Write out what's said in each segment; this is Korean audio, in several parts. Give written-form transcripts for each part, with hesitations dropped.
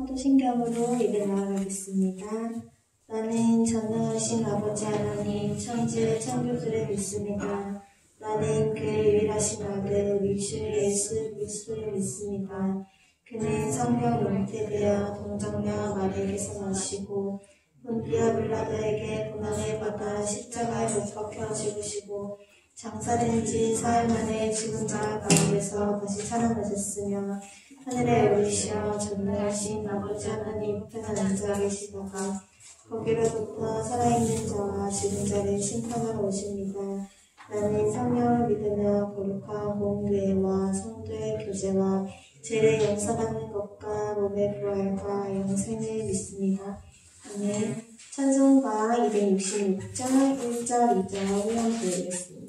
사도신경으로 예배 나아가겠습니다. 나는 전능하신 아버지 하나님 천지의 창조주를 믿습니다. 나는 그의 유일하신 아들 우리 주 예수 그리스도를 믿습니다. 그는 성령 잉태되어 동정녀 마리아에게서 나시고 본디오 빌라도에게 고난을 받아 십자가에 못 박혀 죽으시고 장사된 지 사흘 만에 죽은 자 가운데서 다시 살아나셨으며 하늘에 오르시어 전능하신 아버지 하나님 우편에 앉아 계시다가 거기로부터 살아있는 자와 죽은 자를 심판하러 오십니다. 나는 성령을 믿으며 거룩한 공교회와 성도의 교제와 죄를 용서받는 것과 몸의 부활과 영생을 믿습니다. 아멘. 찬송가 266장 1절 2절 한번 드리겠습니다.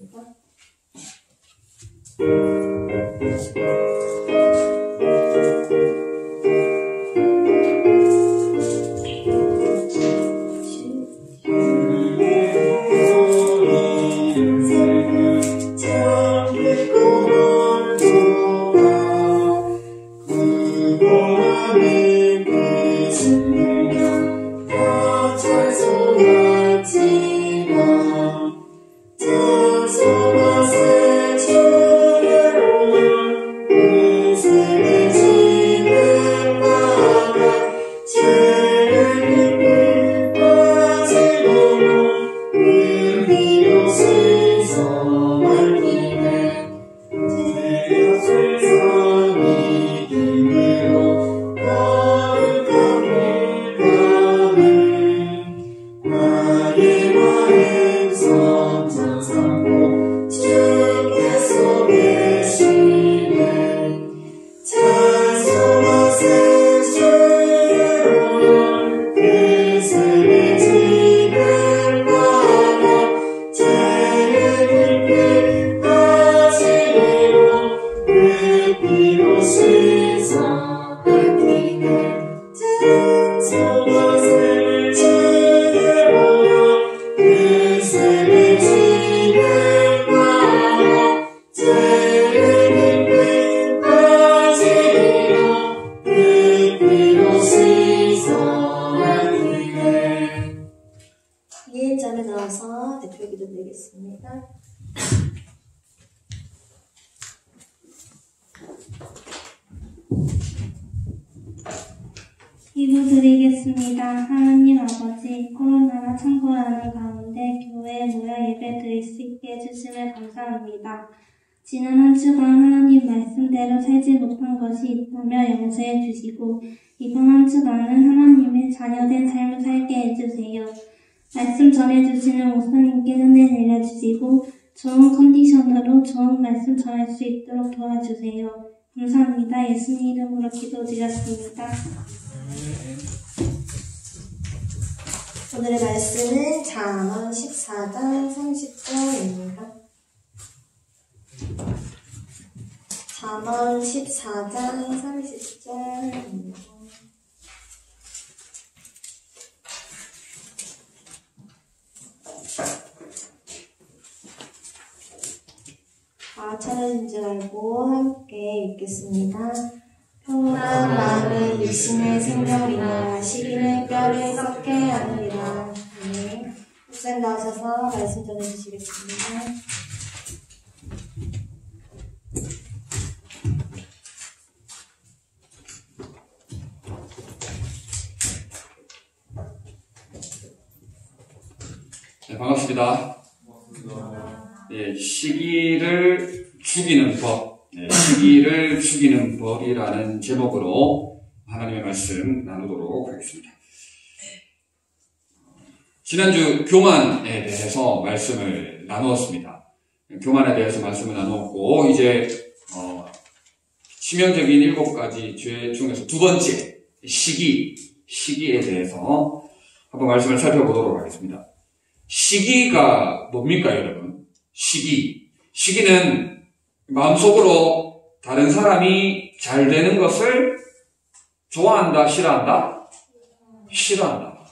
기도드리겠습니다. 하나님 아버지, 코로나가 창궐하는 가운데 교회에 모여 예배 드릴 수 있게 해주심을 감사합니다. 지난 한 주간 하나님 말씀대로 살지 못한 것이 있다며 용서해 주시고 이번 한 주간은 하나님의 자녀된 삶을 살게 해주세요. 말씀 전해주시는 목사님께 은혜 내려주시고 좋은 컨디션으로 좋은 말씀 전할 수 있도록 도와주세요. 감사합니다. 예수님 이름으로 기도드렸습니다. 오늘의 말씀은 잠언 14장 30절입니다. 잠언 14장 30절입니다. 찾아진 줄 알고 함께 읽겠습니다. 평안한 마음은 육신의 생명이나 시기는 뼈를 썩게 하느니라. 네. 목사님 나오셔서 말씀 전해주시겠습니다. 네, 반갑습니다. 네, 시기를 죽이는 법, 시기를 죽이는 법이라는 제목으로 하나님의 말씀 나누도록 하겠습니다. 지난주 교만에 대해서 말씀을 나누었습니다. 교만에 대해서 말씀을 나누었고 이제 치명적인 7가지 죄 중에서 두 번째 시기에 대해서 한번 말씀을 살펴보도록 하겠습니다. 시기가 뭡니까 여러분? 시기는 마음속으로 다른 사람이 잘 되는 것을 좋아한다, 싫어한다? 싫어한다.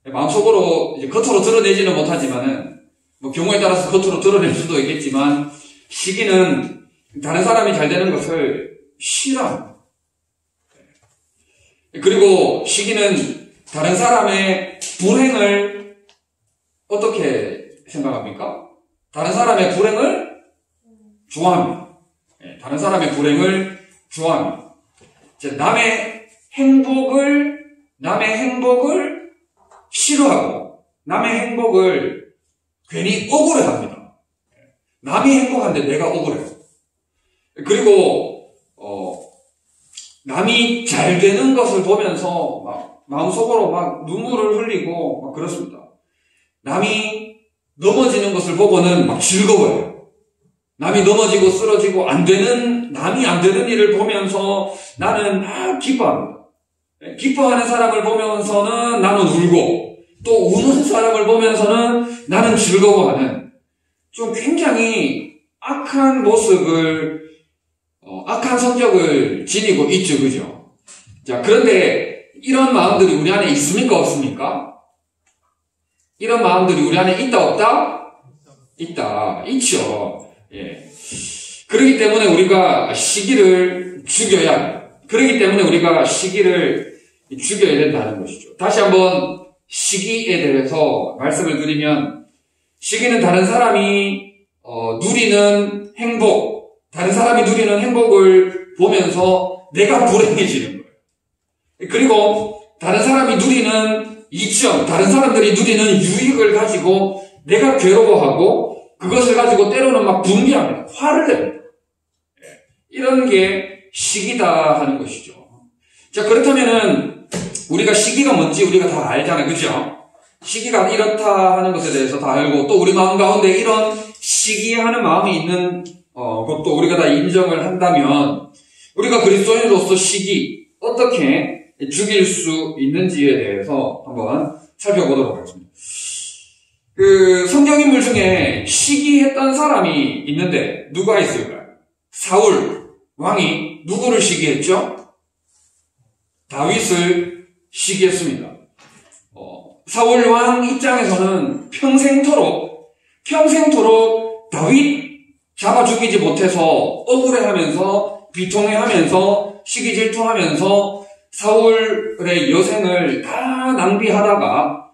마음속으로 이제 겉으로 드러내지는 못하지만은 뭐 경우에 따라서 겉으로 드러낼 수도 있겠지만 시기는 다른 사람이 잘 되는 것을 싫어합니다. 그리고 시기는 다른 사람의 불행을 어떻게 생각합니까? 다른 사람의 불행을 좋아합니다. 다른 사람의 불행을 좋아합니다. 남의 행복을 싫어하고 남의 행복을 괜히 억울해합니다. 남이 행복한데 내가 억울해요. 그리고 남이 잘 되는 것을 보면서 막 마음속으로 막 눈물을 흘리고 막 그렇습니다. 남이 넘어지는 것을 보고는 막 즐거워요. 남이 넘어지고 쓰러지고 남이 안 되는 일을 보면서 나는 막 기뻐합니다. 기뻐하는 사람을 보면서는 나는 울고, 또 우는 사람을 보면서는 나는 즐거워하는, 좀 굉장히 악한 모습을, 악한 성격을 지니고 있죠, 그죠? 자, 그런데 이런 마음들이 우리 안에 있습니까, 없습니까? 이런 마음들이 우리 안에 있다, 없다? 있다, 있죠. 예. 그렇기 때문에 우리가 시기를 죽여야 합니다. 그렇기 때문에 우리가 시기를 죽여야 된다는 것이죠. 다시 한번 시기에 대해서 말씀을 드리면, 시기는 다른 사람이 누리는 행복, 다른 사람이 누리는 행복을 보면서 내가 불행해지는 거예요. 그리고 다른 사람이 누리는 이점, 다른 사람들이 누리는 유익을 가지고 내가 괴로워하고 그것을 가지고 때로는 막 분비합니다. 화를 냅니다. 이런 게 시기다 하는 것이죠. 자, 그렇다면은 우리가 시기가 뭔지 우리가 다 알잖아요. 그죠? 시기가 이렇다 하는 것에 대해서 다 알고, 또 우리 마음 가운데 이런 시기하는 마음이 있는 것도 우리가 다 인정을 한다면, 우리가 그리스도인으로서 시기 어떻게 죽일 수 있는지에 대해서 한번 살펴보도록 하겠습니다. 성경인물 중에 시기했던 사람이 있는데 누가 있을까요? 사울 왕이 누구를 시기했죠? 다윗을 시기했습니다. 사울 왕 입장에서는 평생토록 다윗 잡아 죽이지 못해서 억울해하면서 비통해하면서 시기 질투하면서 사울의 여생을 다 낭비하다가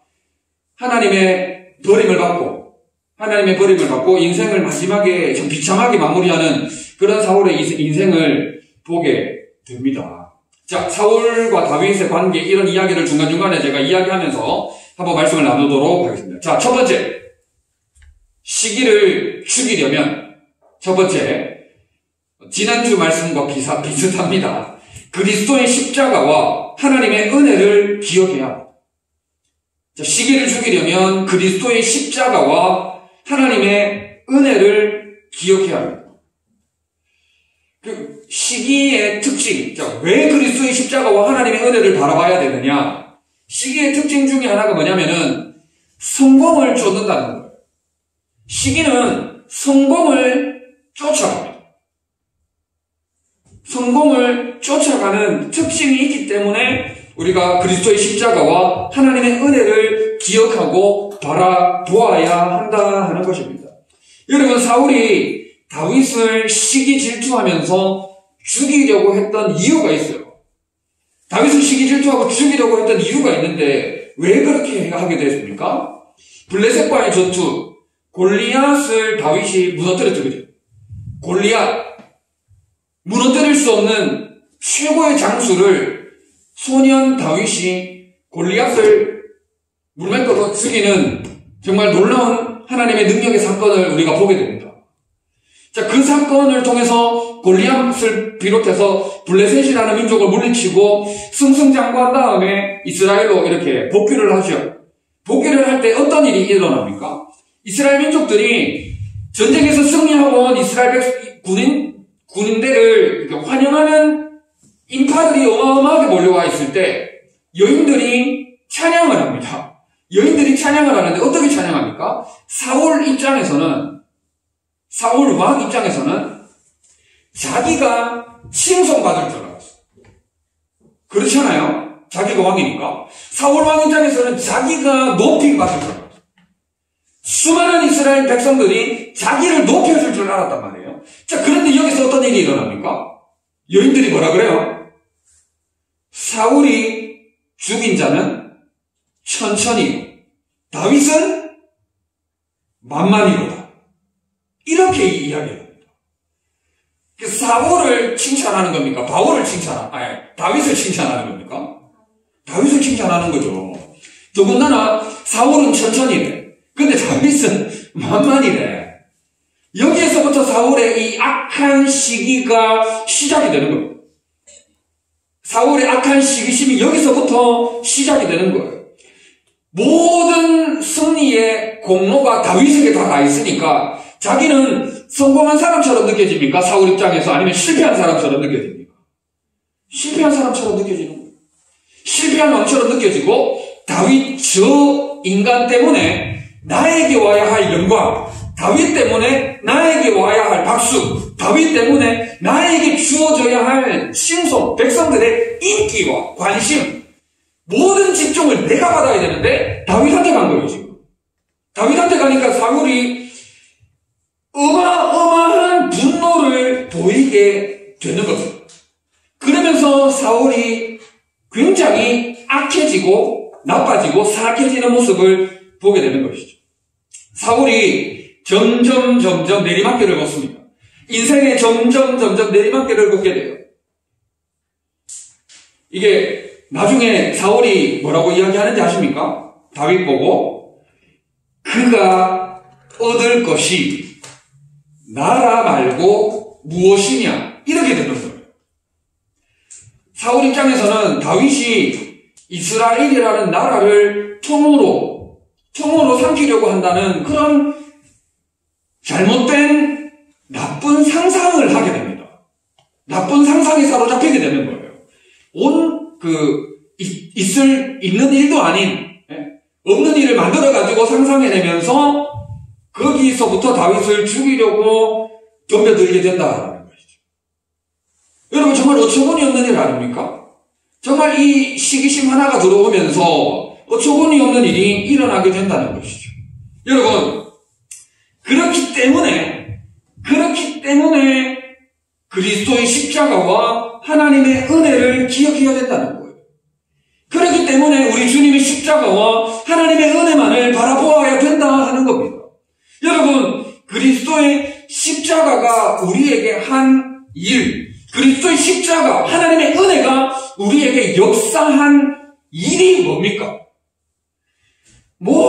하나님의 버림을 받고 인생을 마지막에 좀 비참하게 마무리하는 그런 사울의 인생을 보게 됩니다. 자, 사울과 다윗의 관계, 이런 이야기를 중간중간에 제가 이야기하면서 한번 말씀을 나누도록 하겠습니다. 자, 첫 번째, 시기를 죽이려면 첫 번째, 지난주 말씀과 비슷합니다. 그리스도의 십자가와 하나님의 은혜를 기억해야 합니다. 자, 시기를 죽이려면 그리스도의 십자가와 하나님의 은혜를 기억해야 합니다. 그 시기의 특징, 자, 왜 그리스도의 십자가와 하나님의 은혜를 바라봐야 되느냐? 시기의 특징 중에 하나가 뭐냐면은 성공을 쫓는다는 거예요. 시기는 성공을 쫓아갑니다. 성공을 쫓아가는 특징이 있기 때문에 우리가 그리스도의 십자가와 하나님의 은혜를 기억하고 바라보아야 한다 하는 것입니다. 여러분, 사울이 다윗을 시기 질투하면서 죽이려고 했던 이유가 있어요. 다윗을 시기 질투하고 죽이려고 했던 이유가 있는데 왜 그렇게 하게 됐습니까? 블레셋과의 전투, 골리앗을 다윗이 무너뜨렸죠. 그죠? 골리앗, 무너뜨릴 수 없는 최고의 장수를 소년 다윗이 골리앗을 물매껏 죽이는 정말 놀라운 하나님의 능력의 사건을 우리가 보게 됩니다. 자, 그 사건을 통해서 골리앗을 비롯해서 블레셋이라는 민족을 물리치고 승승장구한 다음에 이스라엘로 이렇게 복귀를 하죠. 복귀를 할 때 어떤 일이 일어납니까? 이스라엘 민족들이 전쟁에서 승리하고 온 이스라엘 군인들을 환영하는 인파들이 어마어마하게 몰려와 있을 때 여인들이 찬양을 합니다. 여인들이 찬양을 하는데 어떻게 찬양합니까? 사울 왕 입장에서는 자기가 칭송받을 줄 알았어요. 그렇잖아요? 자기가 왕이니까. 사울 왕 입장에서는 자기가 높이 받을 줄 알았어요. 수많은 이스라엘 백성들이 자기를 높여줄 줄 알았단 말이에요. 자, 그런데 여기서 어떤 일이 일어납니까? 여인들이 뭐라 그래요? 사울이 죽인 자는 천천히요, 다윗은 만만히로다. 이렇게 이야기합니다. 사울을 칭찬하는 겁니까? 다윗을 칭찬하는 겁니까? 다윗을 칭찬하는 거죠. 더군다나 사울은 천천히래. 근데 다윗은 만만히래. 여기에서부터 사울의 이 악한 시기가 시작이 되는 겁니다. 사울의 악한 시기심이 여기서부터 시작이 되는 거예요. 모든 승리의 공로가 다윗에게 다 가 있으니까 자기는 성공한 사람처럼 느껴집니까? 사울 입장에서. 아니면 실패한 사람처럼 느껴집니까? 실패한 사람처럼 느껴지는 거예요. 실패한 왕처럼 느껴지고, 다윗 저 인간 때문에 나에게 와야 할 영광, 다윗 때문에 나에게 와야 할 박수, 다윗 때문에 나에게 주어져야 할 칭송, 백성들의 인기와 관심, 모든 집중을 내가 받아야 되는데 다윗한테 간 거예요, 지금. 다윗한테 가니까 사울이 어마어마한 분노를 보이게 되는 거죠. 그러면서 사울이 굉장히 악해지고 나빠지고 사악해지는 모습을 보게 되는 것이죠. 사울이 점점 내리막길을 걷습니다. 인생에 점점 내리막길을 걷게 돼요. 이게 나중에 사울이 뭐라고 이야기하는지 아십니까? 다윗 보고 그가 얻을 것이 나라 말고 무엇이냐, 이렇게 되는 거예요. 사울 입장에서는 다윗이 이스라엘이라는 나라를 통으로 삼키려고 한다는 그런 잘못된 나쁜 상상을 하게 됩니다. 나쁜 상상에 사로잡히게 되는 거예요. 있는 일도 아닌, 없는 일을 만들어가지고 상상해내면서 거기서부터 다윗을 죽이려고 덤벼들게 된다는 것이죠. 여러분, 정말 어처구니 없는 일 아닙니까? 정말 이 시기심 하나가 들어오면서 어처구니 없는 일이 일어나게 된다는 것이죠. 여러분, 그렇기 때문에 그리스도의 십자가와 하나님의 은혜를 기억해야 된다는 거예요. 그렇기 때문에 우리 주님의 십자가와 하나님의 은혜만을 바라보아야 된다 하는 겁니다. 여러분, 그리스도의 십자가가 우리에게 한 일, 그리스도의 십자가, 하나님의 은혜가 우리에게 역사한 일이 뭡니까? 모든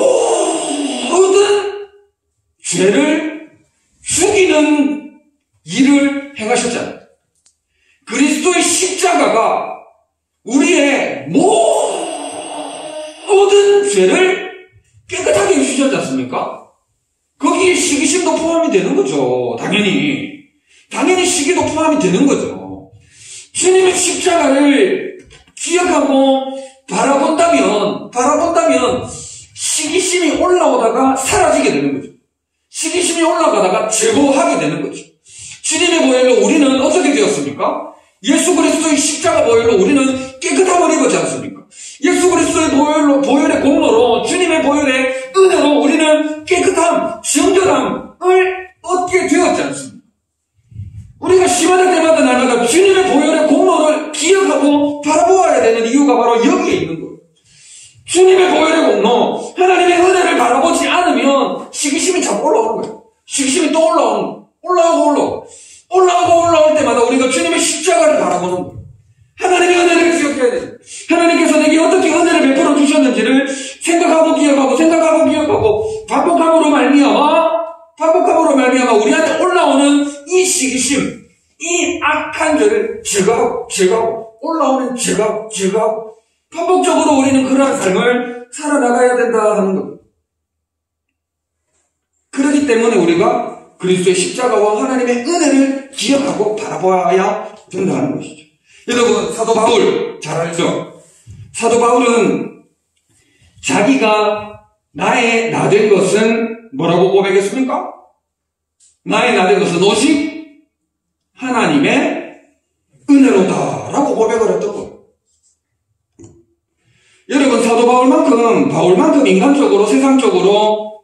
죄를 죽이는 일을 행하셨잖아요. 그리스도의 십자가가 우리의 모든 죄를 깨끗하게 해주셨지 않습니까? 거기에 시기심도 포함이 되는 거죠. 당연히 시기도 포함이 되는 거죠. 주님의 십자가를 기억하고 바라본다면 시기심이 올라오다가 사라지게 되는 거죠. 시기심이 올라가다가 제거하게 되는 거죠. 주님의 보혈로 우리는 어떻게 되었습니까? 예수 그리스도의 십자가 보혈로 우리는 깨끗함을 입었지 않습니까? 예수 그리스도의 보혈의 공로로, 주님의 보혈의 은혜로 우리는 깨끗함, 정결함을 얻게 되었지 않습니까? 우리가 시마다 때마다 날마다 주님의 보혈의 공로를 기억하고 바라보아야 되는 이유가 바로 여기에 있는 거예요. 주님의 보혈의 공로, 하나님의 은혜를 바라보지 않으면 시기심이 자꾸 올라오는 거예요. 시기심이 또 올라올 때마다 우리가 주님의 십자가를 바라보는 거예요. 하나님의 은혜를 기억해야 돼요. 하나님께서 내게 어떻게 은혜를 베풀어 주셨는지를 생각하고 기억하고 반복함으로 말미암아 우리 안에 올라오는 이 시기심, 이 악한 죄를 제거하고 올라오는 제거하고 반복적으로 우리는 그러한 삶을 살아나가야 된다 하는 겁니다. 그렇기 때문에 우리가 그리스도의 십자가와 하나님의 은혜를 기억하고 바라봐야 된다는 것이죠. 여러분, 사도 바울 잘 알죠? 사도 바울은 자기가 나의 나 된 것은 뭐라고 고백했습니까? 나의 나 된 것은 오직 하나님의 은혜로다라고 고백을 했던 거예요. 여러분, 사도 바울만큼 인간적으로, 세상적으로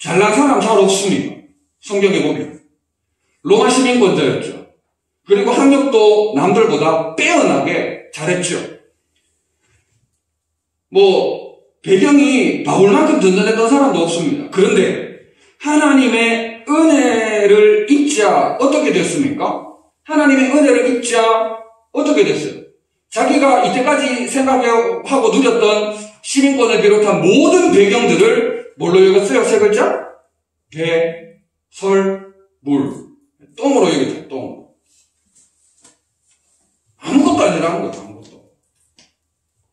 잘난 사람 잘 없습니다. 성경에 보면. 로마 시민권자였죠. 그리고 학력도 남들보다 빼어나게 잘했죠. 배경이 바울만큼 든든했던 사람도 없습니다. 그런데 하나님의 은혜를 입자 어떻게 됐습니까? 하나님의 은혜를 입자 어떻게 됐어요? 자기가 이때까지 생각하고 누렸던 시민권을 비롯한 모든 배경들을 뭘로 여겼어요? 세 글자? 배, 설, 물. 똥으로 여겼죠. 똥. 아무것도 아니라는 거죠. 아무것도.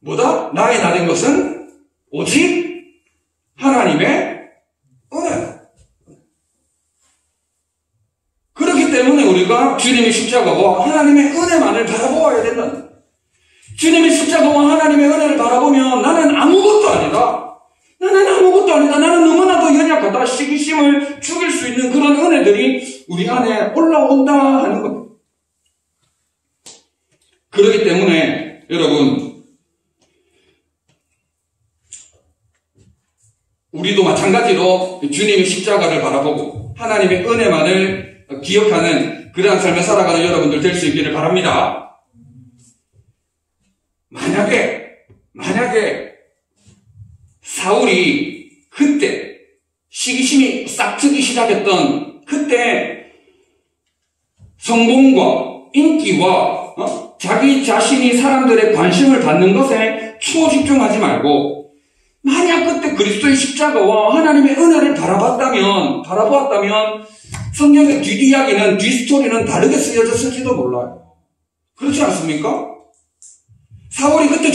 뭐다? 나의 나 된 것은 오직 하나님의 은혜. 그렇기 때문에 우리가 주님의 십자가와 하나님의 은혜만을 바라보아야 된다는 거예요. 주님의 십자가와 하나님의 은혜를 바라보면 나는 아무것도 아니다. 나는 너무나도 연약하다. 시기심을 죽일 수 있는 그런 은혜들이 우리 안에 올라온다 하는 거예요. 그렇기 때문에 여러분, 우리도 마찬가지로 주님의 십자가를 바라보고 하나님의 은혜만을 기억하는 그러한 삶을 살아가는 여러분들 될 수 있기를 바랍니다. 만약에 사울이 그때 시기심이 싹트기 시작했던 그때 성공과 인기와 자기 자신이 사람들의 관심을 받는 것에 초집중하지 말고 만약 그때 그리스도의 십자가와 하나님의 은혜를 바라보았다면 성경의 뒷이야기는 뒷스토리는 다르게 쓰여졌을지도 몰라요. 그렇지 않습니까? 사울이 그때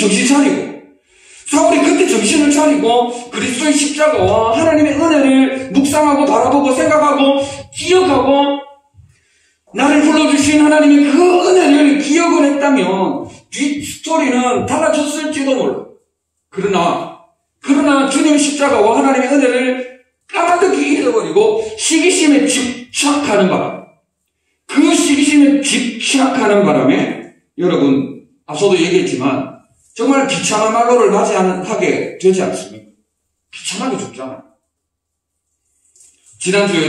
정신을 차리고 그리스도의 십자가와 하나님의 은혜를 묵상하고 바라보고 생각하고 기억하고 나를 불러주신 하나님의 그 은혜를 기억을 했다면 뒷스토리는 달라졌을지도 몰라. 그러나 주님의 십자가와 하나님의 은혜를 까마득히 잃어버리고 시기심에 집착하는 바람에 여러분 앞서도 얘기했지만 정말 비참한 말로를 맞이하게 되지 않습니까? 비참하게 죽잖아요. 지난주에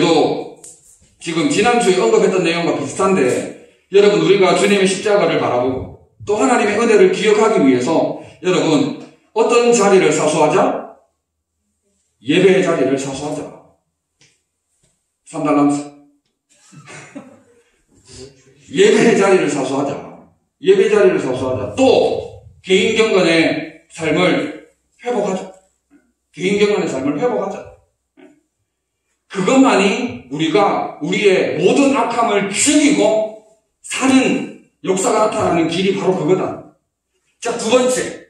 언급했던 내용과 비슷한데 여러분 우리가 주님의 십자가를 바라보고 또 하나님의 은혜를 기억하기 위해서 여러분 어떤 자리를 사수하자? 예배의 자리를 사수하자. 3달란트. 예배의 자리를 사수하자. 또 개인 경건의 삶을 회복하자. 그것만이 우리가 우리의 모든 악함을 죽이고 사는 역사가 나타나는 길이 바로 그거다. 자, 두 번째.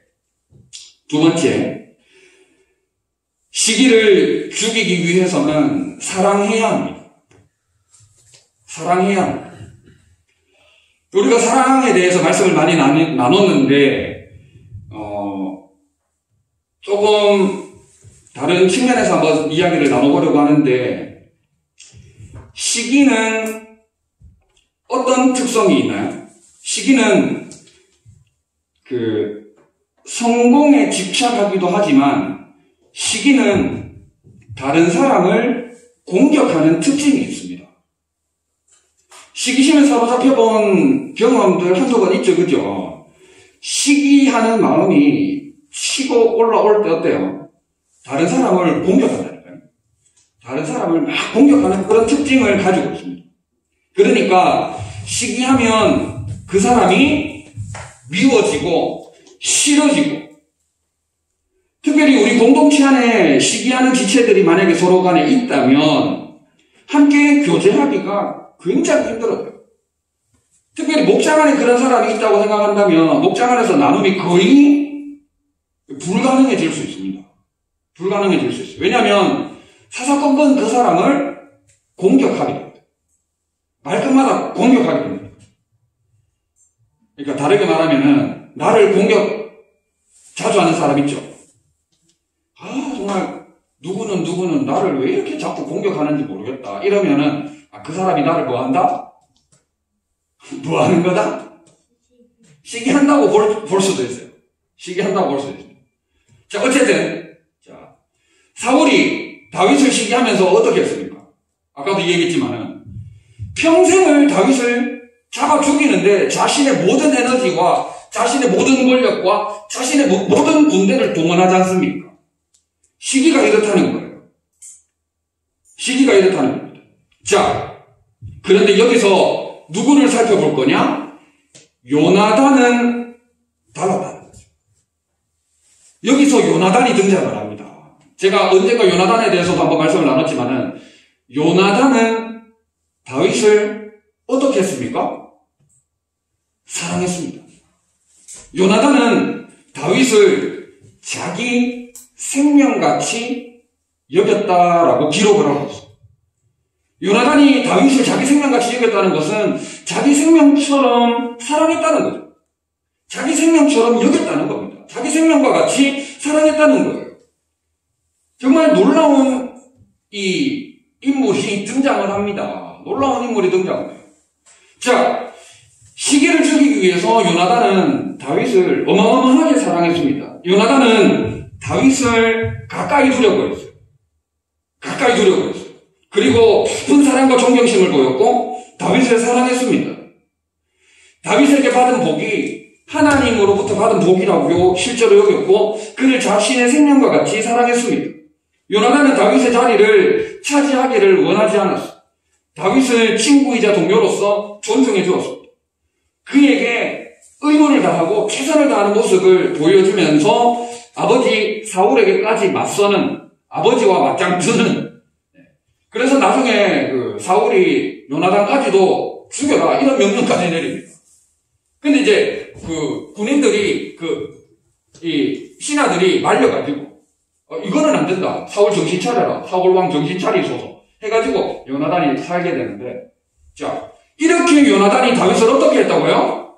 시기를 죽이기 위해서는 사랑해야 합니다. 우리가 사랑에 대해서 말씀을 많이 나눴는데 조금 다른 측면에서 한번 이야기를 나눠보려고 하는데 시기는 어떤 특성이 있나요? 시기는 성공에 집착하기도 하지만 시기는 다른 사람을 공격하는 특징이 있습니다. 시기심에 사로잡혀 본 경험들 한두 번 있죠, 그죠? 시기하는 마음이 치고 올라올 때 어때요? 다른 사람을 공격한다니까요. 다른 사람을 막 공격하는 그런 특징을 가지고 있습니다. 그러니까 시기하면 그 사람이 미워지고 싫어지고 특별히 우리 공동체 안에 시기하는 지체들이 만약에 서로 간에 있다면 함께 교제하기가 굉장히 힘들어요. 특별히 목장 안에 그런 사람이 있다고 생각한다면 목장 안에서 나눔이 거의 불가능해질 수 있습니다. 왜냐하면 사사건건 그 사람을 공격하게 됩니다. 말끝마다 공격하게 됩니다. 그러니까 다르게 말하면은 나를 공격 자주 하는 사람 있죠. 정말 누구는 나를 왜 이렇게 자꾸 공격하는지 모르겠다. 이러면은 그 사람이 나를 뭐 한다? 뭐 하는 거다? 시기한다고 볼 수도 있어요. 자, 어쨌든 사울이 다윗을 시기하면서 어떻게 했습니까? 아까도 얘기했지만은 평생을 다윗을 잡아 죽이는데 자신의 모든 에너지와 자신의 모든 권력과 자신의 모든 군대를 동원하지 않습니까? 시기가 이렇다는 거예요. 시기가 이렇다는 겁니다. 자, 그런데 여기서 누구를 살펴볼 거냐? 요나단은 달랐다는 거죠. 여기서 요나단이 등장을 합니다. 제가 언젠가 요나단에 대해서도 한번 말씀을 나눴지만은 요나단은 다윗을 어떻게 했습니까? 사랑했습니다. 요나단은 다윗을 자기 생명같이 여겼다라고 기록을 하고 있어요. 요나단이 다윗을 자기 생명같이 여겼다는 것은 자기 생명처럼 사랑했다는 거죠. 자기 생명처럼 여겼다는 겁니다. 자기 생명과 같이 사랑했다는 거예요. 정말 놀라운 이 인물이 등장을 합니다. 놀라운 인물이 등장을 해요. 자, 시기를 즐기기 위해서 요나단은 다윗을 어마어마하게 사랑했습니다. 요나단은 다윗을 가까이 두려고 했어요. 가까이 두려고 했어요. 그리고 깊은 사랑과 존경심을 보였고 다윗을 사랑했습니다. 다윗에게 받은 복이 하나님으로부터 받은 복이라고 실제로 여겼고 그를 자신의 생명과 같이 사랑했습니다. 요나단은 다윗의 자리를 차지하기를 원하지 않았어요. 다윗을 친구이자 동료로서 존중해 주었습니다. 그에게 의무를 다하고 최선을 다하는 모습을 보여주면서 아버지 사울에게까지 맞서는 아버지와 맞짱 뜨는 그래서 나중에 사울이 요나단까지도 죽여라 이런 명령까지 내립니다. 근데 이제 군인들이 이 신하들이 말려가지고 이거는 안 된다. 사울 정신 차려라. 사울 왕 정신 차리소서 해가지고 요나단이 살게 되는데 자 이렇게 요나단이 다윗을 어떻게 했다고요?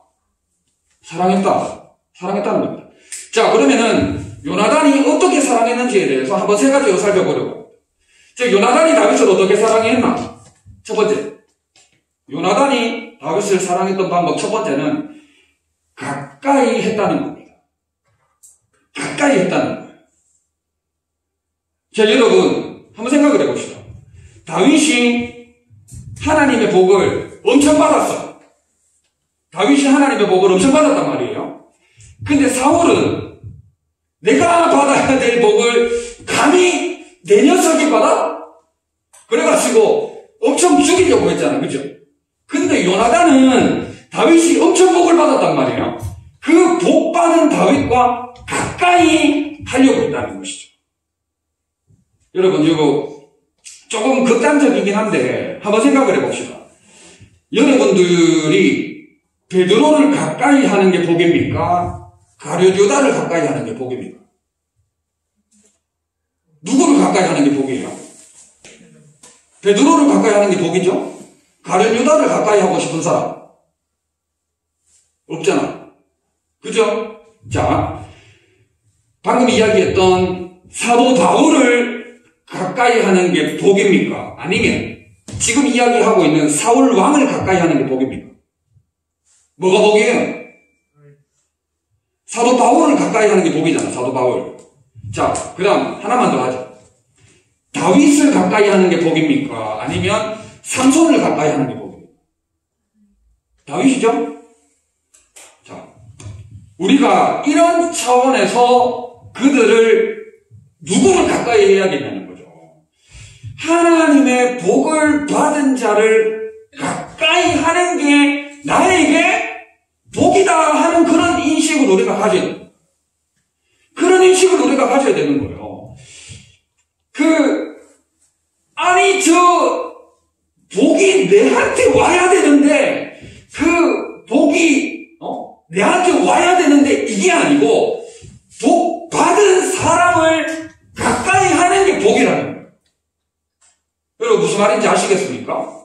사랑했다는 겁니다. 자 그러면은 요나단이 어떻게 사랑했는지에 대해서 한번 세 가지로 살펴보려고 합니다. 자 요나단이 다윗을 어떻게 사랑했나? 첫 번째 요나단이 다윗을 사랑했던 방법 첫 번째는 가까이 했다는 겁니다. 가까이 했다는 거예요. 자 여러분 한번 생각을 해봅시다. 다윗이 하나님의 복을 엄청 받았어요. 다윗이 하나님의 복을 엄청 받았단 말이에요. 근데 사울은 내가 받아야 될 복을 감히 내 녀석이 받아? 그래가지고 엄청 죽이려고 했잖아. 그죠? 근데 요나단은 다윗이 엄청 복을 받았단 말이에요. 그 복 받은 다윗과 가까이 하려고 했다는 것이죠. 여러분 이거 조금 극단적이긴 한데 한번 생각을 해봅시다. 여러분들이 베드로를 가까이 하는 게 복입니까? 가룟 유다를 가까이 하는 게 복입니까? 누구를 가까이 하는 게 복이에요? 베드로를 가까이 하는 게 복이죠? 가룟 유다를 가까이 하고 싶은 사람 없잖아. 그죠? 자, 방금 이야기했던 사도 바울을 가까이 하는 게 복입니까? 아니면 지금 이야기하고 있는 사울 왕을 가까이 하는 게 복입니까? 뭐가 복이에요? 사도 바울을 가까이 하는 게 복이잖아. 사도 바울. 자, 그 다음 하나만 더 하자. 다윗을 가까이 하는 게 복입니까? 아니면 삼손을 가까이 하는 게 복입니까? 다윗이죠? 자, 우리가 이런 차원에서 그들을 누구를 가까이 해야겠냐는 거죠. 하나님의 복을 받은 자를 가까이 하는 게 나에게 복이다 하는 그런 인식을 우리가 가져야 돼요. 그런 인식을 우리가 가져야 되는 거예요. 아니, 복이 내한테 와야 되는데, 그 복이, 내한테 와야 되는데, 이게 아니고, 복 받은 사람을 가까이 하는 게 복이라는 거예요. 여러분, 무슨 말인지 아시겠습니까?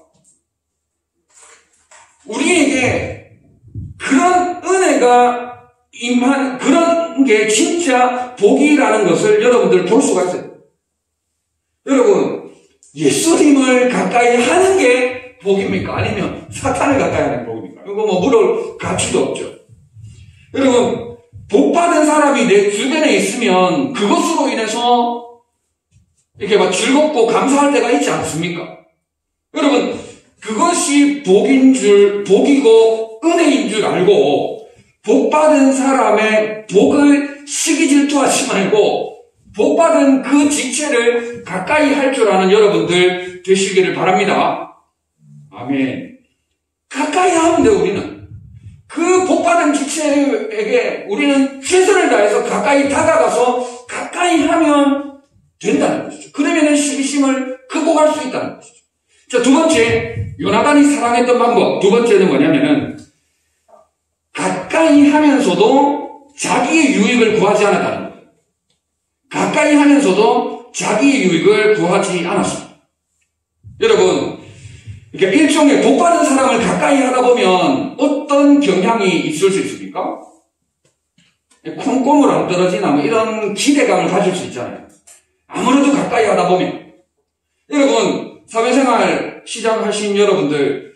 우리에게 그런 은혜가 임한, 그런 게 진짜 복이라는 것을 여러분들 볼 수가 있어요. 여러분, 예수님을 가까이 하는 게 복입니까? 아니면 사탄을 가까이 하는 게 복입니까? 이거 물을 가치도 없죠. 여러분, 복 받은 사람이 내 주변에 있으면 그것으로 인해서 이렇게 막 즐겁고 감사할 때가 있지 않습니까? 여러분, 그것이 복이고 은혜인 줄 알고 복받은 사람의 복을 시기 질투하지 말고 복받은 그 직체를 가까이 할 줄 아는 여러분들 되시기를 바랍니다. 아멘. 가까이 하면 돼, 우리는. 그 복받은 직체에게 우리는 최선을 다해서 가까이 다가가서 가까이 하면 된다는 것이죠. 그러면 시기심을 극복할 수 있다는 것이죠. 자, 두 번째, 요나단이 사랑했던 방법. 두 번째는 뭐냐면은, 가까이 하면서도 자기의 유익을 구하지 않았다는 거예요. 가까이 하면서도 자기의 유익을 구하지 않았습니다. 여러분, 그러니까 일종의 복받은 사람을 가까이 하다 보면 어떤 경향이 있을 수 있습니까? 콩고물 안 떨어지나 뭐 이런 기대감을 가질 수 있잖아요. 아무래도 가까이 하다 보면. 여러분, 사회생활 시작하신 여러분들,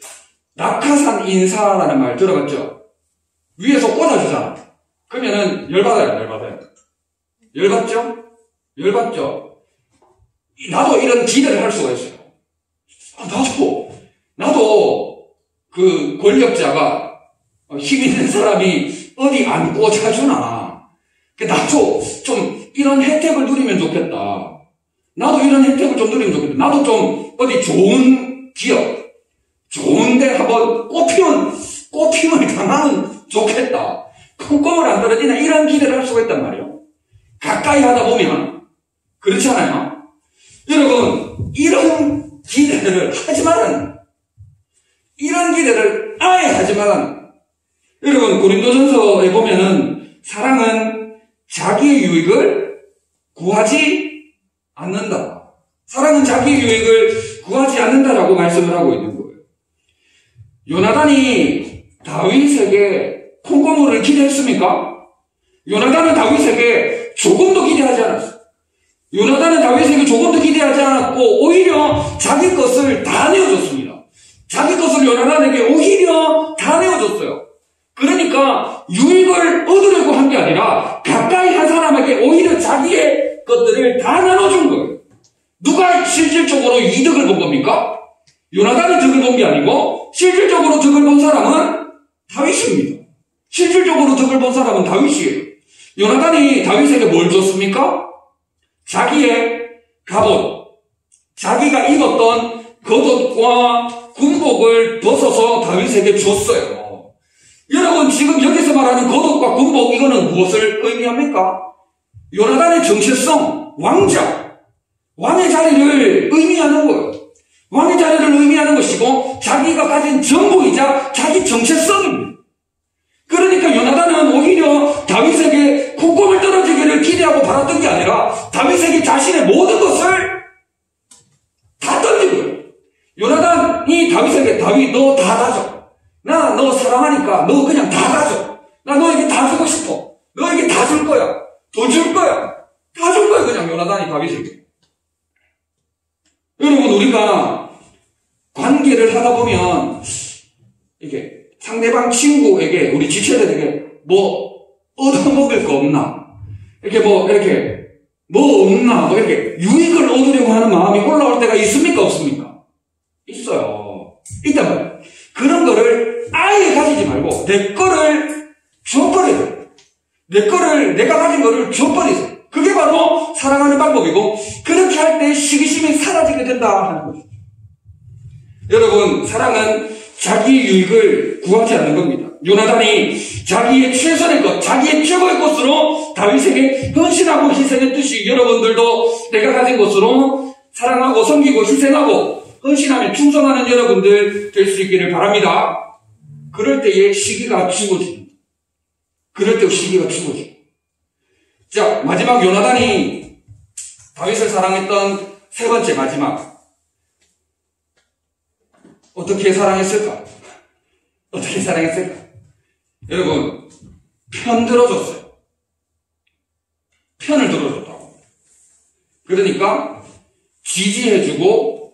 낙하산 인사라는 말 들어봤죠? 위에서 꽂아주잖아. 그러면은 열받아요. 열받죠? 열받죠? 나도 이런 기대를 할 수가 있어요. 나도 그 권력자가 힘 있는 사람이 어디 안 꽂아주나. 나도 좀 이런 혜택을 누리면 좋겠다. 나도 이런 혜택을 좀 누리면 좋겠다. 나도 좀 어디 좋은 기업, 좋은데 한번 꽃피면 당하면 좋겠다. 콩콩을 안 떨어지나 이런 기대를 할 수가 있단 말이에요. 가까이 하다 보면. 그렇잖아요. 여러분, 이런 기대를 하지 말라는, 이런 기대를 아예 하지 말라는. 여러분, 고린도전서에 보면은 사랑은 자기의 유익을 구하지 않는다. 사랑은 자기의 유익을 구하지 않는다라고 말씀을 하고 있는 거예요. 요나단이 다윗에게 콩고물을 기대했습니까? 요나단은 다윗에게 조금도 기대하지 않았어요. 요나단은 다윗에게 조금도 기대하지 않았고 오히려 자기 것을 다 내어줬습니다. 자기 것을 요나단에게 오히려 다 내어줬어요. 그러니까 유익을 얻으려고 한 게 아니라 가까이 한 사람에게 오히려 자기의 것들을 다 나눠준 거예요. 누가 실질적으로 이득을 본 겁니까? 요나단이 득을 본 게 아니고 실질적으로 득을 본 사람은 다윗입니다. 실질적으로 득을 본 사람은 다윗이에요. 요나단이 다윗에게 뭘 줬습니까? 자기의 갑옷, 자기가 입었던 겉옷과 군복을 벗어서 다윗에게 줬어요. 여러분, 지금 여기서 말하는 겉옷과 군복, 이거는 무엇을 의미합니까? 요나단의 정체성, 왕자, 왕의 자리를 의미하는 거예요. 왕의 자리를 의미하는 것이고 자기가 가진 정보이자 자기 정체성입니다. 그러니까 요나단은 오히려 다윗에게 콩고물 떨어지기를 기대하고 바랐던 게 아니라 다윗에게 자신의 모든 것을 다 던진 거예요. 요나단이 다윗에게 다윗 너 다 가져. 나 너 사랑하니까 너 그냥 다 가져. 나 너에게 다 주고 싶어. 너에게 다 줄 거야. 더 줄 거야. 다 줄 거야. 그냥 요나단이 다윗에게. 여러분, 우리가 관계를 하다 보면 이게 상대방 친구에게, 우리 지체들에게 뭐 얻어먹을 거 없나? 이렇게 뭐 없나? 뭐 이렇게 유익을 얻으려고 하는 마음이 올라올 때가 있습니까? 없습니까? 있어요. 있단 말이에요. 그런 거를 아예 가지지 말고 내 거를 줘버려요. 내가 가진 거를 줘버리세요. 그게 바로 사랑하는 방법이고 그렇게 할 때 시기심이 사라지게 된다 하는 거죠. 여러분, 사랑은 자기 유익을 구하지 않는 겁니다. 요나단이 자기의 최선의 것, 자기의 최고의 것으로 다윗에게 헌신하고 희생했듯이 여러분들도 내가 가진 것으로 사랑하고 섬기고 희생하고 헌신하며 충성하는 여러분들 될 수 있기를 바랍니다. 그럴 때의 시기가 죽어집니다. 그럴 때 시기가 죽어집니다. 자, 마지막 요나단이 다윗을 사랑했던 세 번째 마지막. 어떻게 사랑했을까? 어떻게 사랑했을까? 여러분, 편 들어줬어요. 편을 들어줬다고. 그러니까 지지해주고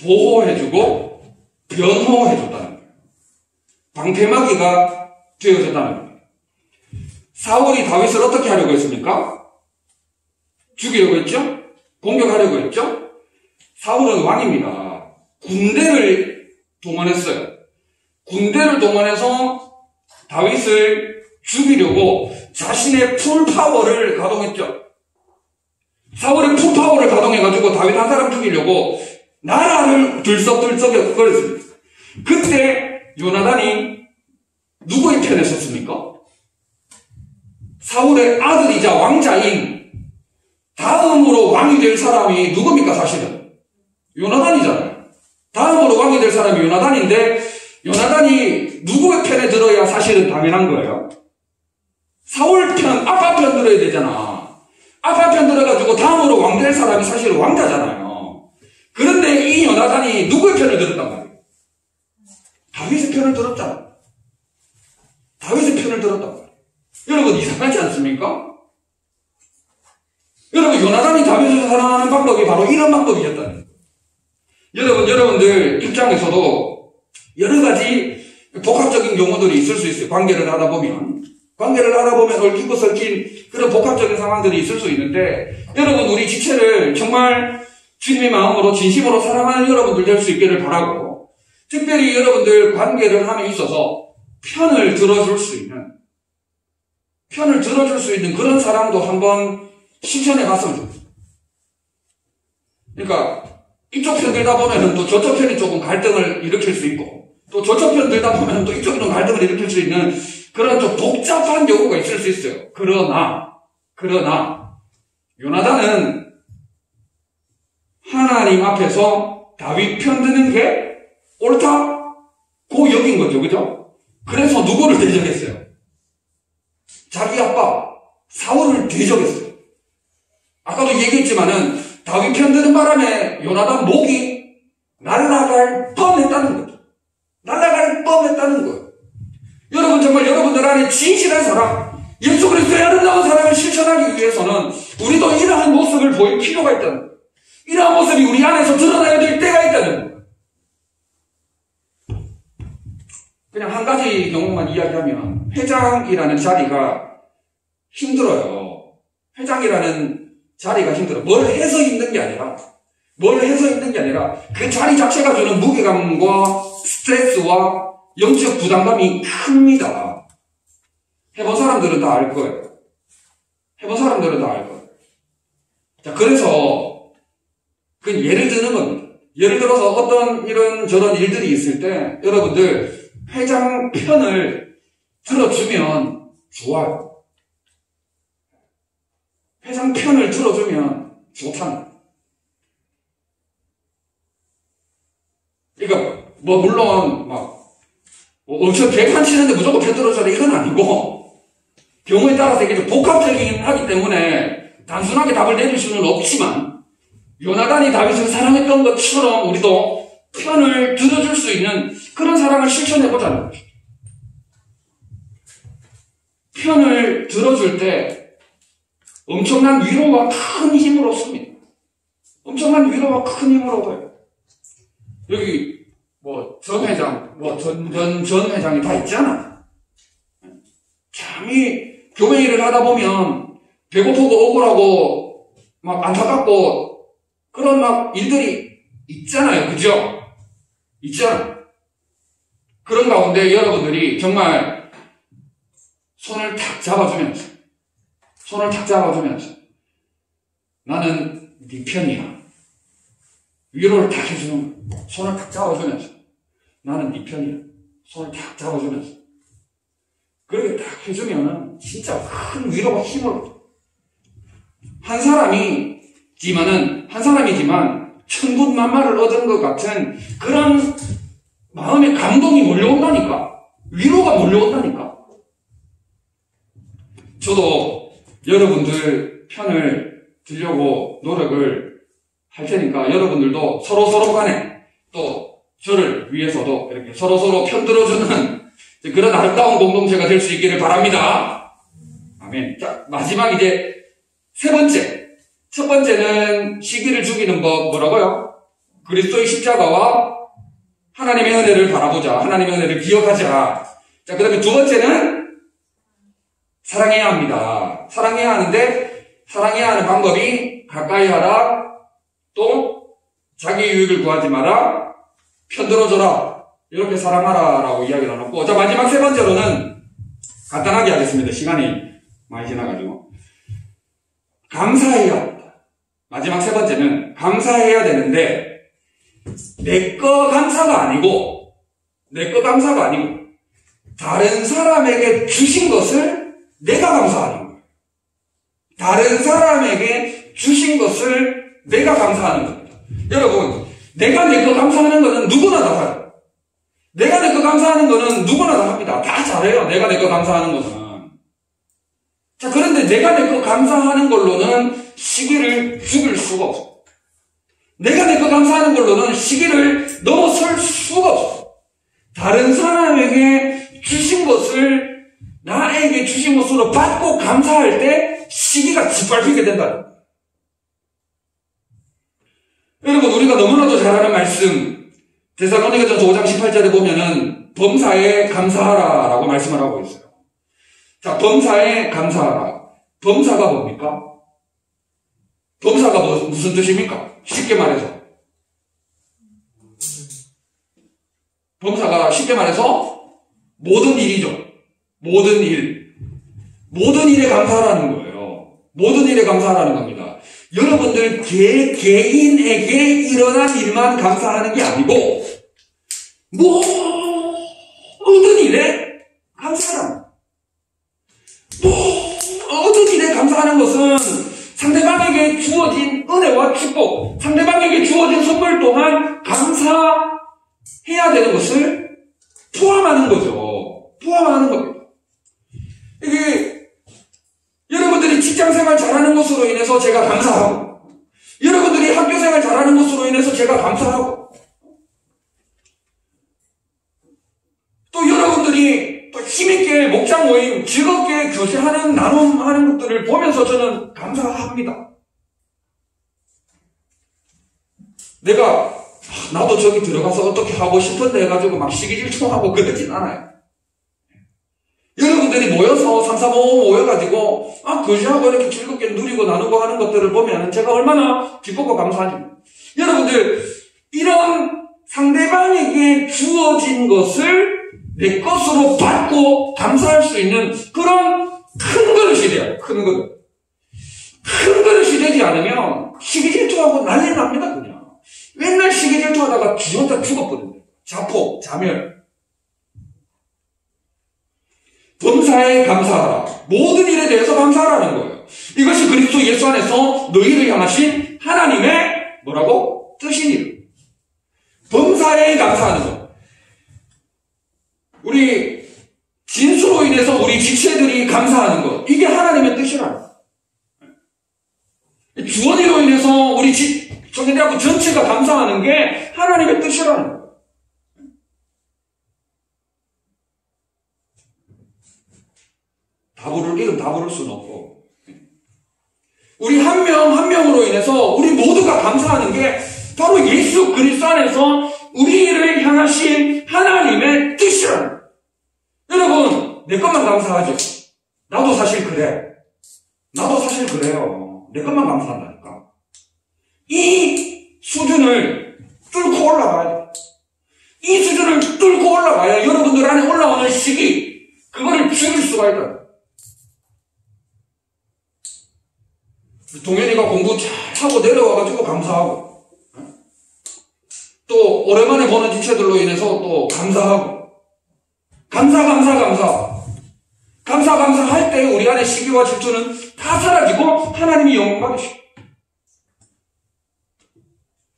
보호해주고 변호해줬다는 거예요. 방패막이가 되어줬다는 거예요. 사울이 다윗을 어떻게 하려고 했습니까? 죽이려고 했죠? 공격하려고 했죠? 사울은 왕입니다. 군대를 동원했어요. 군대를 동원해서 다윗을 죽이려고 자신의 풀파워를 가동했죠. 사울의 풀파워를 가동해가지고 다윗 한 사람 죽이려고 나라를 들썩들썩 거렸습니다. 그때 요나단이 누구의 편에 섰습니까? 사울의 아들이자 왕자인 다음으로 왕이 될 사람이 누굽니까? 사실은 요나단이잖아요. 다음으로 왕이 될 사람이 요나단인데 요나단이 누구의 편에 들어야 사실은 당연한 거예요? 사울 편, 아빠 편 들어야 되잖아. 아빠 편 들어가지고 다음으로 왕 될 사람이 사실은 왕자잖아요. 그런데 이 요나단이 누구의 편을 들었단 말이에요? 다윗의 편을 들었잖아. 다윗의 편을 들었단 말이에요. 여러분 이상하지 않습니까? 여러분 요나단이 다윗을 사랑하는 방법이 바로 이런 방법이었다는 거예요. 여러분들 입장에서도 여러 가지 복합적인 용어들이 있을 수 있어요. 관계를 하다 보면 얽히고 설킨 그런 복합적인 상황들이 있을 수 있는데 여러분 우리 지체를 정말 주님의 마음으로 진심으로 사랑하는 여러분들 될 수 있기를 바라고 특별히 여러분들 관계를 함에 있어서 편을 들어줄 수 있는 그런 사랑도 한번 실천해 봤으면 좋겠어요. 그러니까 이쪽 편 들다 보면 또 저쪽 편이 조금 갈등을 일으킬 수 있고 또 저쪽 편 들다 보면 또 이쪽이 좀 갈등을 일으킬 수 있는 그런 좀 복잡한 요구가 있을 수 있어요. 그러나 요나단은 하나님 앞에서 다윗 편 드는 게 옳다고 여긴 거죠. 그죠? 그래서 누구를 대적했어요? 자기 아빠 사울을 대적했어요. 아까도 얘기했지만은 다윗 편 드는 바람에 요나단 목이 날아갈 뻔했다는 거죠. 날아갈 뻔했다는 거예요. 여러분 정말 여러분들 안에 진실한 사랑, 예수 그리스도의 아름다운 사랑을 실천하기 위해서는 우리도 이러한 모습을 보일 필요가 있다는 거예요. 이러한 모습이 우리 안에서 드러나야 될 때가 있다는 거예요. 그냥 한 가지 경우만 이야기하면 회장이라는 자리가 힘들어요. 회장이라는 자리가 힘들어. 뭘 해서 힘든 게 아니라 그 자리 자체가 주는 무게감과 스트레스와 영적 부담감이 큽니다. 해본 사람들은 다 알 거예요. 자, 그래서 그건 예를 드는 겁니다. 예를 들어서 어떤 이런 저런 일들이 있을 때 여러분들 회장 편을 들어주면 좋아요. 회장 편을 들어주면 좋답니다. 그러니까 물론 엄청 개판 치는데 무조건 편 들어줘라 이건 아니고 경우에 따라서 이게 좀 복합적이긴 하기 때문에 단순하게 답을 내릴 수는 없지만 요나단이 다윗을 사랑했던 것처럼 우리도 편을 들어줄 수 있는 그런 사랑을 실천해보자는 거죠. 편을 들어줄 때 엄청난 위로와 큰 힘을 얻습니다. 엄청난 위로와 큰 힘을 얻어요. 여기 전 회장, 전 회장이 다 있잖아. 참이 교회 일을 하다 보면 배고프고 억울하고 막 안타깝고 그런 막 일들이 있잖아요. 그죠? 있잖아. 그런 가운데 여러분들이 정말 손을 탁 잡아주면서 나는 네 편이야. 위로를 탁 해주는 거야. 손을 탁 잡아주면서 나는 네 편이야. 손을 탁 잡아주면서 그렇게 탁 해주면은 진짜 큰 위로가 힘을 얻어. 한 사람이지만 천군만마를 얻은 것 같은 그런 마음의 감동이 몰려온다니까. 위로가 몰려온다니까. 저도 여러분들 편을 들려고 노력을 할 테니까 여러분들도 서로 간에 또 저를 위해서도 이렇게 서로 편 들어주는 그런 아름다운 공동체가 될 수 있기를 바랍니다. 아멘. 자, 마지막 이제 세 번째. 첫 번째는 시기를 죽이는 법 뭐라고요? 그리스도의 십자가와 하나님의 은혜를 바라보자. 하나님의 은혜를 기억하자. 자, 그 다음에 두 번째는 사랑해야 합니다. 사랑해야 하는데 사랑해야 하는 방법이 가까이 하라. 또 자기 유익을 구하지 마라. 편들어줘라. 이렇게 사랑하라 라고 이야기를 해놓고 자 마지막 세 번째로는 간단하게 하겠습니다. 시간이 많이 지나가지고. 감사해야 합니다. 마지막 세 번째는 감사해야 되는데, 내 거 감사가 아니고, 다른 사람에게 주신 것을 내가 감사하는 거예요. 다른 사람에게 주신 것을 내가 감사하는 겁니다. 여러분, 내가 내 거 감사하는 거는 누구나 다 해요. 내가 내 거 감사하는 거는 누구나 다 합니다. 다 잘해요. 내가 내 거 감사하는 거는. 자, 그런데 내가 내 거 감사하는 걸로는 시기를 죽일 수가 없어요. 내가 내 거 감사하는 걸로는 시기를 넘어설 수가 없어요. 다른 사람에게 주신 것을 나에게 주신 것으로 받고 감사할 때 시기가 짓밟히게 된다. 여러분, 우리가 너무나도 잘 아는 말씀, 데살로니가전서 5장 18절에 보면은 범사에 감사하라 라고 말씀을 하고 있어요. 자, 범사에 감사하라. 범사가 뭡니까? 범사가 무슨 뜻입니까? 쉽게 말해서. 범사가 쉽게 말해서 모든 일이죠. 모든 일. 모든 일에 감사하라는 거예요. 모든 일에 감사하라는 겁니다. 여러분들 개인에게 일어난 일만 감사하는 게 아니고 모든 일에 감사하라. 모든 일에 감사하는 것은 상대방에게 주어진 은혜와 축복, 상대방에게 주어진 선물 또한 감사해야 되는 것을 포함하는 거죠. 포함하는 겁니다. 이게 여러분들이 직장생활 잘하는 것으로 인해서 제가 감사하고, 여러분들이 학교생활 잘하는 것으로 인해서 제가 감사하고, 또 여러분들이 또 힘있게 목장 모임, 즐겁게 교제하는, 나눔하는 것들을 보면서 저는 감사합니다. 나도 저기 들어가서 어떻게 하고 싶은데 해가지고 막 시기질투하고 그러진 않아요. 여러분들이 모여서 3, 4, 5 모여가지고 교제하고 이렇게 즐겁게 누리고 나누고 하는 것들을 보면 제가 얼마나 기쁘고 감사하지. 여러분들, 이런 상대방에게 주어진 것을 내 것으로 받고 감사할 수 있는 그런 큰 그릇이 돼요. 큰 그릇. 큰 그릇이 되지 않으면 시기질투하고 난리 납니다. 그냥 맨날 시기질투하다가 지 혼자 죽었거든요. 자포, 자멸. 범사에 감사하라. 모든 일에 대해서 감사하라는 거예요. 이것이 그리스도 예수 안에서 너희를 향하신 하나님의 뭐라고? 뜻이니. 범사에 감사하는 것. 우리 진수로 인해서 우리 지체들이 감사하는 것. 이게 하나님의 뜻이라는 거예요. 주원이로 인해서 우리 청년대학교 전체가 감사하는 게 하나님의 뜻이라는 거예요. 이름 다 부를 수는 없고, 우리 한 명 한 명으로 인해서 우리 모두가 감사하는 게 바로 예수 그리스도 안에서 우리를 향하신 하나님의 뜻이라는 거예요. 여러분, 내 것만 감사하죠. 나도 사실 그래. 나도 사실 그래요. 내 것만 감사한다니까. 이 수준을 뚫고 올라가야 돼. 이 수준을 뚫고 올라가야 여러분들 안에 올라오는 시기, 그거를 죽일 수가 있다. 동현이가 공부 잘하고 내려와가지고 감사하고, 또 오랜만에 보는 지체들로 인해서 또 감사하고, 감사할 때 우리 안에 시기와 질투는 다 사라지고 하나님이 영광 받으시고,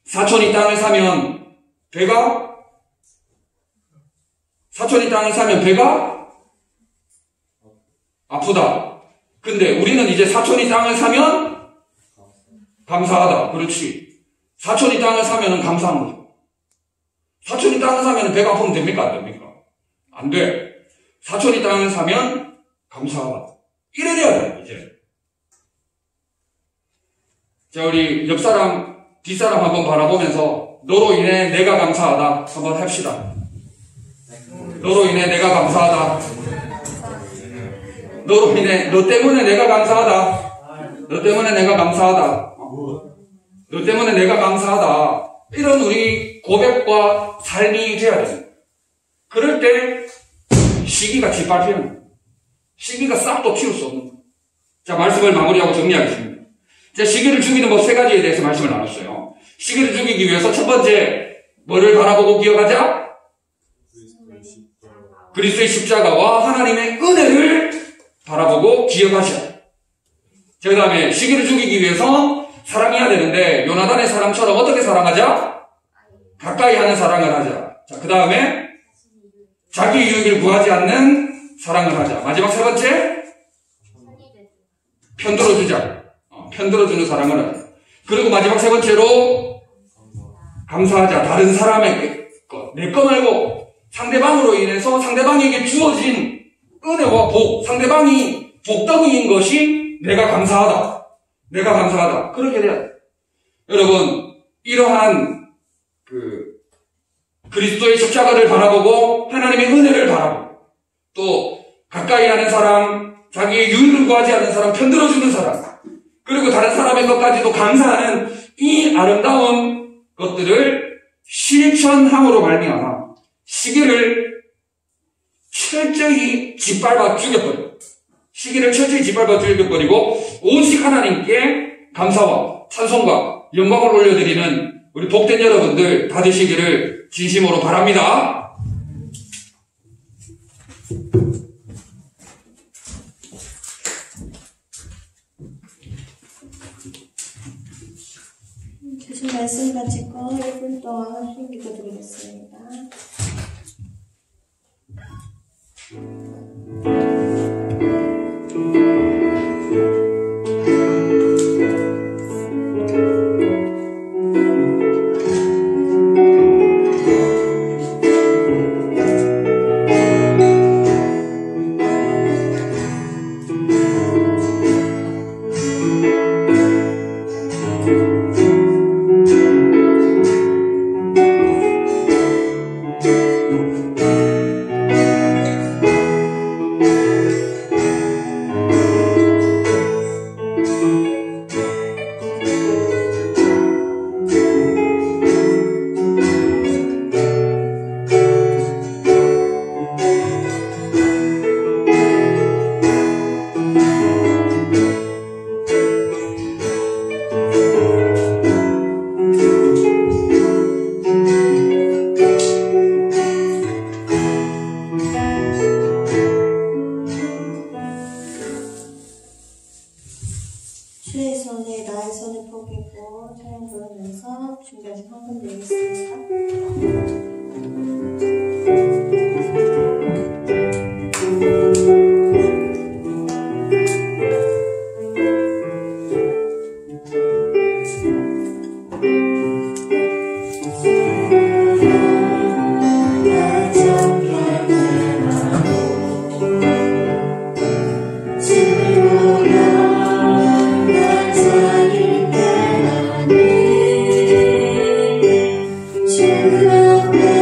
사촌이 땅을 사면 배가 아프다. 근데 우리는 이제 사촌이 땅을 사면 감사하다. 그렇지. 사촌이 땅을 사면은 감사한 거죠. 사촌이 땅을 사면 배가 아프면 됩니까? 안 됩니까? 안 돼. 사촌이 땅을 사면 감사하다. 이래 돼야 돼, 이제. 자, 우리 옆사람, 뒷사람 한번 바라보면서 너로 인해 내가 감사하다. 한번 합시다. 너로 인해 내가 감사하다. 너 때문에 내가 감사하다. 너 때문에 내가 감사하다. 너 때문에 내가 감사하다. 이런 우리 고백과 삶이 돼야 돼. 그럴 때 시기가 짓밟히는 거예요. 시기가 싹도 키울 수 없는 거예요. 자, 말씀을 마무리하고 정리하겠습니다. 자, 시기를 죽이는 뭐 세 가지에 대해서 말씀을 나눴어요. 시기를 죽이기 위해서 첫 번째, 뭐를 바라보고 기억하자? 그리스도의 십자가와 하나님의 은혜를 바라보고 기억하자. 자, 그 다음에 시기를 죽이기 위해서 사랑해야 되는데 요나단의 사랑처럼 어떻게 사랑하자? 가까이 하는 사랑을 하자. 자, 그 다음에 자기 유익을 구하지 않는 사랑을 하자. 마지막 세 번째, 편들어주자. 편들어주는 사랑을 하자. 그리고 마지막 세 번째로 감사하자. 다른 사람의 것, 내 거 말고 상대방으로 인해서 상대방에게 주어진 은혜와 복, 상대방이 복덩이인 것이 내가 감사하다. 내가 감사하다. 그렇게 돼야 돼. 여러분, 이러한 그리스도의 십자가를 바라보고 하나님의 은혜를 바라보고 또 가까이 하는 사람, 자기의 유익을 구하지 않는 사람, 편들어주는 사람, 그리고 다른 사람의 것까지도 감사하는 이 아름다운 것들을 실천함으로 말미암아 시기를 철저히 짓밟아 죽여버려. 시기를 철저히 짓밟아 죽여버리고 오직 하나님께 감사와 찬송과 영광을 올려드리는 우리 복된 여러분들 다 되시기를 진심으로 바랍니다. 주신 말씀 가지고 1분 동안 기도 드리겠습니다. 주의 손에 나의 손을 포기고 찬양 부르면서 준비하신 헌금 드리겠습니다. 주 앞에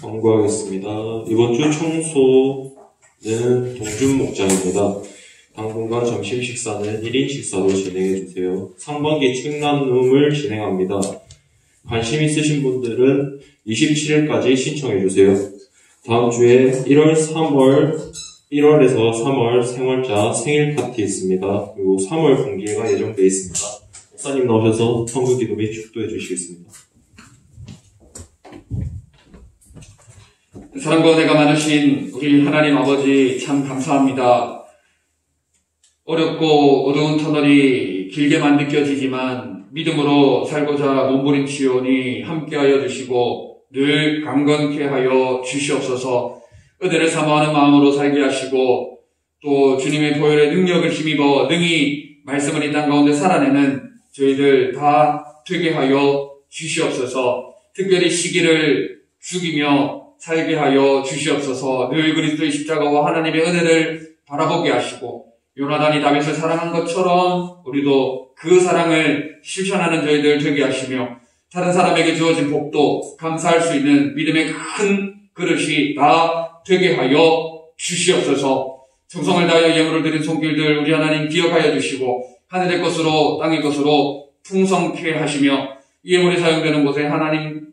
광고하겠습니다. 이번 주 청소는 동준 목장입니다. 당분간 점심 식사는 1인 식사로 진행해주세요. 상반기 책 나눔을 진행합니다. 관심 있으신 분들은 27일까지 신청해주세요. 다음 주에 1월에서 3월 생활자 생일 파티 있습니다. 그리고 3월 공개가 예정되어 있습니다. 목사님 나오셔서 선교 기도 및 축도해 주시겠습니다. 사랑과 은혜가 많으신 우리 하나님 아버지 참 감사합니다. 어렵고 어두운 터널이 길게만 느껴지지만 믿음으로 살고자 몸부림치오니 함께하여 주시고 늘 강건케 하여 주시옵소서. 은혜를 사모하는 마음으로 살게 하시고 또 주님의 보혈의 능력을 힘입어 능히 말씀을 이 땅 가운데 살아내는 저희들 다 되게 하여 주시옵소서. 특별히 시기를 죽이며 살게 하여 주시옵소서. 늘 그리스도의 십자가와 하나님의 은혜를 바라보게 하시고 요나단이 다윗을 사랑한 것처럼 우리도 그 사랑을 실천하는 저희들 되게 하시며 다른 사람에게 주어진 복도 감사할 수 있는 믿음의 큰 그릇이 다 되게 하여 주시옵소서. 정성을 다하여 예물을 드린 손길들 우리 하나님 기억하여 주시고 하늘의 것으로 땅의 것으로 풍성케 하시며 이 예물이 사용되는 곳에 하나님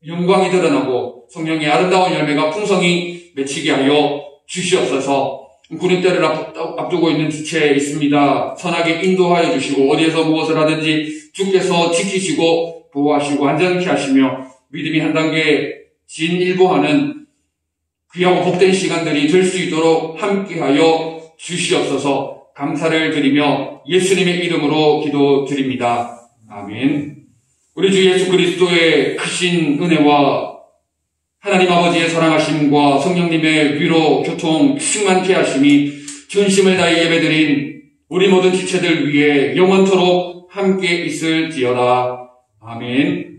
영광이 드러나고 성령의 아름다운 열매가 풍성히 맺히게 하여 주시옵소서. 군인 때를 앞두고 있는 지체에 있습니다. 선하게 인도하여 주시고 어디에서 무엇을 하든지 주께서 지키시고 보호하시고 안전케 하시며 믿음이 한 단계 진일보하는 귀하고 복된 시간들이 될 수 있도록 함께하여 주시옵소서. 감사를 드리며 예수님의 이름으로 기도드립니다. 아멘. 우리 주 예수 그리스도의 크신 은혜와 하나님 아버지의 사랑하심과 성령님의 위로 교통 충만케 하심이 전심을 다해 예배드린 우리 모든 지체들 위해 영원토록 함께 있을지어다. 아멘.